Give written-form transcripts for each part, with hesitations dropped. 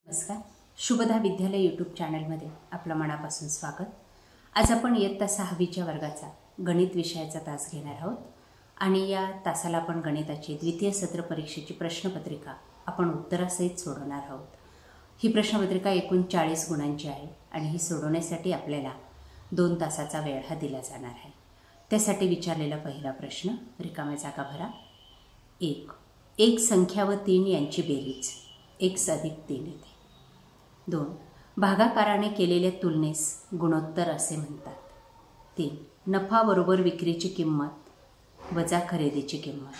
नमस्कार. शुभदा विद्यालय यूट्यूब चॅनलमध्ये आपलं मनापासून स्वागत. आज आपण इयत्ता 6वीच्या वर्गाचा गणित विषयाचा तास घेणार आहोत आणि या तासाला आपण गणिताची द्वितीय सत्र परीक्षेची प्रश्नपत्रिका आपण उत्तरासहित सोडवणार आहोत. ही प्रश्नपत्रिका एकूण 40 गुणांची आहे आणि ही सोडवण्यासाठी आपल्याला 2 तासाचा वेळ हा दिला जाणार आहे. त्यासाठी विचारलेला पहिला प्रश्न, रिकाम्या जागा भरा. 1 संख्या व 3 यांची बेरीज x अधिक 3 येते. 2 भागाकाराने केलेल्या तुलनेस गुणोत्तर असे म्हणतात. 3 नफा बरोबर विक्रीची किंमत वजा खरेदीची किंमत.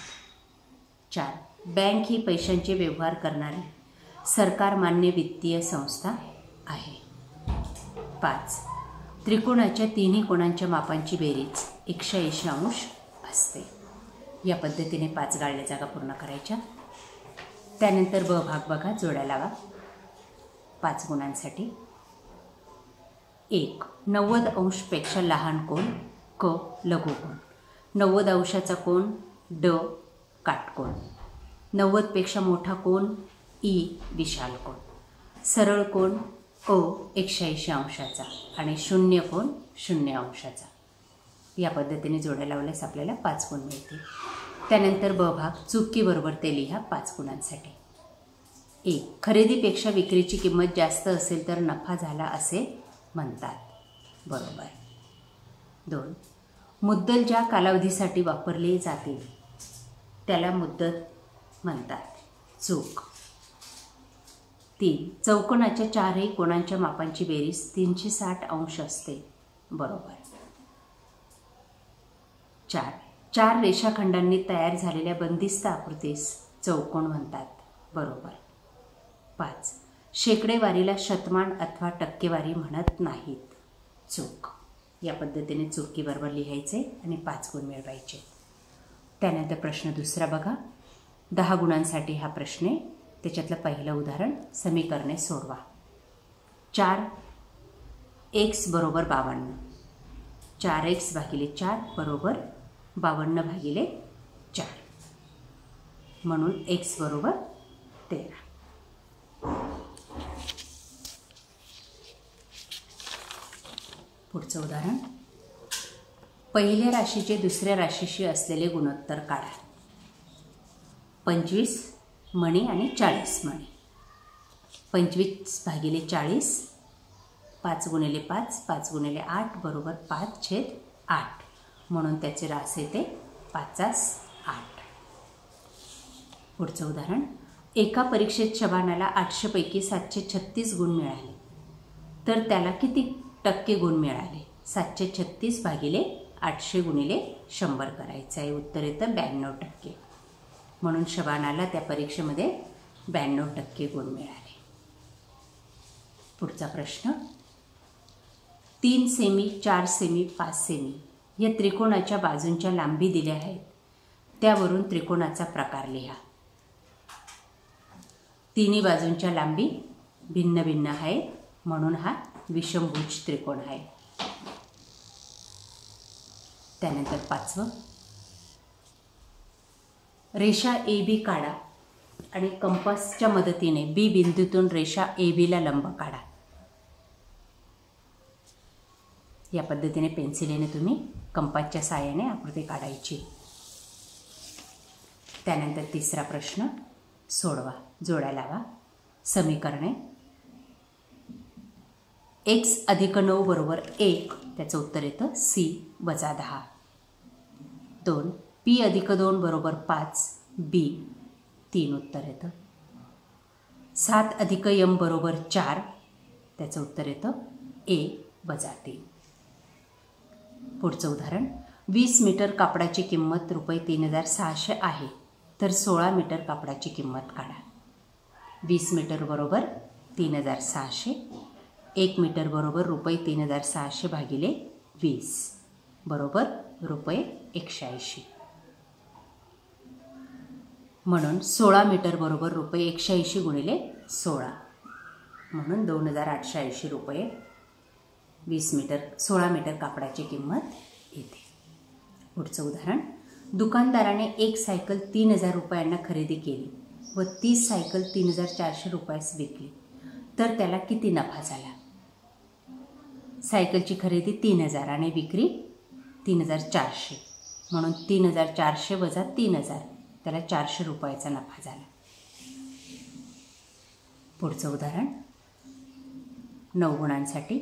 4 बँक ही पैशांचे व्यवहार करणारी सरकारमान्य वित्तीय संस्था आहे. 5 त्रिकोणाच्या तिन्ही कोणांच्या मापांची बेरीज 180 अंश असते. या पद्धतीने 5 गाळल्या जागा पूर्ण करायच्या. त्यानंतर ब भाग बघा, जोड्या लावा 5 गुणांसाठी. 1 90 अंशपेक्षा लहान कोण क लघुकोन. 90 अंशाचा कोण ड काटकोन. 90 पेक्षा मोठा कोण ई विशाल कोण. सरळ कोण अ 180 अंशाचा आणि शून्य कोण 0 अंशाचा. या पद्धतीने जोड्या लावल्यास आपल्याला 5 गुण मिळतील. त्यानंतर ब भाग चुकीबरोबर ते लिहा 5 गुणांसाठी. 1 खरेदीपेक्षा विक्रीची किंमत जास्त असेल तर नफा झाला असे म्हणतात. बरोबर. 2 मुद्दल ज्या कालावधीसाठी वापरले जाते त्याला मुद्दत म्हणतात. चूक. 3 चौकोनाच्या 4ही कोणांच्या मापांची बेरीज 360 अंश असते. बरोबर. 4 रेषाखंडांनी तयार झालेल्या बंदिस्त आकृतीस चौकोन म्हणतात. बरोबर. 5 शेकडेवारीला शतमान अथवा टक्केवारी म्हणत नाहीत. चूक. या पद्धतीने चुकीबरोबर लिहायचे आणि 5 गुण मिळवायचे. त्यानंतर प्रश्न दुसरा बघा. 10 गुणांसाठी हा प्रश्न आहे. त्याच्यातलं पहिलं उदाहरण, समीकरणे सोडवा. 4x बरोबर 52. 4x भागिले 4 बरोबर 52 भागिले 4 म्हणून x बरोबर 13. पुढचं उदाहरण, पहिल्या राशीचे दुसऱ्या राशीशी असलेले गुणोत्तर काढा. 25 मणी आणि 40 मणी. 25 भागिले 40 5 गुणिले 5 5 गुणिले 8 बरोबर 5/8 म्हणून त्याचे रास येते 5/8. पुढचं उदाहरण, एका परीक्षेत शबानाला 800 पैकी 736 गुण मिळाले तर त्याला किती टक्के गुण मिळाले? 736 भागिले 800 गुणिले 100 करायचं आहे. उत्तर येतं 92%. म्हणून शबानाला त्या परीक्षेमध्ये 92% गुण मिळाले. पुढचा प्रश्न, 3 सेमी 4 सेमी 5 सेमी या त्रिकोणाच्या बाजूंच्या लांबी दिल्या आहेत. त्यावरून त्रिकोणाचा प्रकार लिहा. तिन्ही बाजूंच्या लांबी भिन्न भिन्न आहे म्हणून हा विषमभुज त्रिकोण आहे. त्यानंतर 5वं, रेषा AB काढा आणि कंपासच्या मदतीने B बिंदूतून रेषा ABला लंब काढा. या पद्धतीने पेन्सिलीने तुम्ही कंपासच्या साहाय्याने आकृती काढायची. त्यानंतर तिसरा प्रश्न सोडवा, जोड्या लावा. समीकरणे, x अधिक 9 बरोबर 1, त्याचं उत्तर येतं C वजा 10. 2 P अधिक 2 बरोबर 5, B 3 उत्तर येतं. 7 अधिक M बरोबर 4, त्याचं उत्तर येतं A वजा 3. पुढचं उदाहरण, 20 मीटर कापडाची किंमत रुपये 3600 आहे तर 16 मीटर कापडाची किंमत काढा. 20 मीटर बरोबर 3600. 1 मीटर बरोबर रुपये 3600 भागिले 20 बरोबर रुपये 180. म्हणून 16 मीटर बरोबर रुपये 180 गुणिले 16 म्हणून 2880 रुपये 16 मीटर कापडाची किंमत येते. पुढचं उदाहरण, दुकानदाराने एक सायकल 3000 रुपयांना खरेदी केली व 30 सायकल 3400 रुपयास विकली तर त्याला किती नफा झाला? सायकलची खरेदी 3000 आणि विक्री 3400, म्हणून 3400 वजा 3000, त्याला 400 रुपयाचा नफा झाला. पुढचं उदाहरण 9 गुणांसाठी.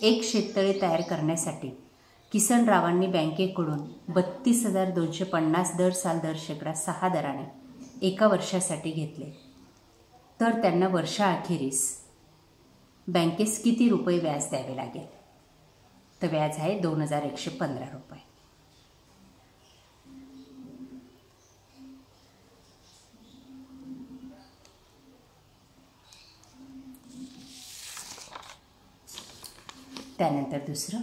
एक शेततळे तयार करण्यासाठी किसनरावांनी बँकेकडून 32,250 दर साल दर शेकडा 6 दराने एका वर्षासाठी घेतले, तर त्यांना वर्षाअखेरीस बँकेस किती रुपये व्याज द्यावे लागेल? तर व्याज आहे 2115 रुपये. त्यानंतर दुसरं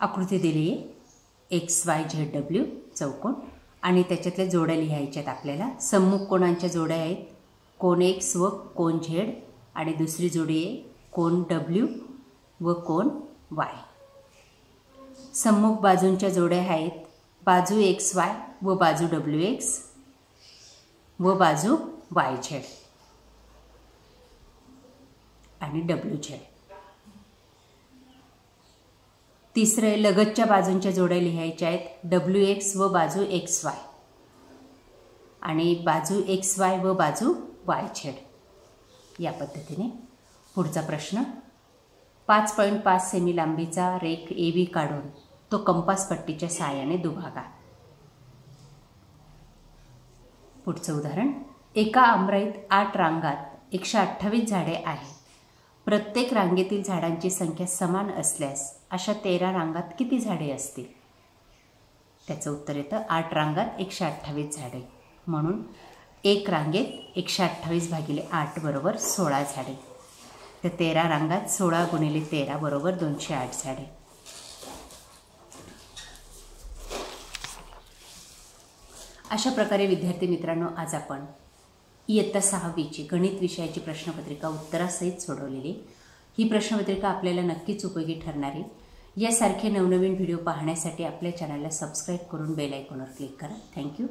आकृती दिली आहे XYZW चौकोन आणि त्याच्यातल्या जोड्या लिहायच्या आहेत आपल्याला. सम्मुख कोणांच्या जोड्या आहेत कोन X व कोन Z आणि दुसरी जोडी आहे कोन W व कोन Y. सम्मुख बाजूंच्या जोड्या आहेत बाजू XY व बाजू WX व बाजू YZ आणि WZ. तिसरे लगतच्या बाजूंच्या जोड्या लिहायच्या आहेत WX व बाजू XY आणि बाजू XY व बाजू YZ. या पद्धतीने पुढचा प्रश्न 5.5 सेमी लांबीचा रेख AB काढून तो कंपास पट्टीच्या सहाय्याने दुभागा. पुढचं उदाहरण एका आमराईत 8 रांगात 128 झाडे आहेत. प्रत्येक रांगेतील झाडांची संख्या समान असल्यास अशा 13 रांगात किती झाडे असतील? त्याचं उत्तर येतं 8 रांगात 128 झाडे, म्हणून एक रांगेत 128 भागिले 8 बरोबर 16 झाडे. तर 13 रांगात 16 गुणिले 13 बरोबर 208 झाडे. अशा प्रकारे विद्यार्थी मित्रांनो आज आपण इयत्ता 6वीची गणित विषयाची प्रश्नपत्रिका उत्तरासहित सोडवलेली. ही प्रश्नपत्रिका आपल्याला नक्कीच उपयोगी ठरणार आहे. यासारखे नवनवीन व्हिडिओ पाहण्यासाठी आपल्या चॅनलला सबस्क्राईब करून बेल आयकॉनवर क्लिक करा. थँक्यू.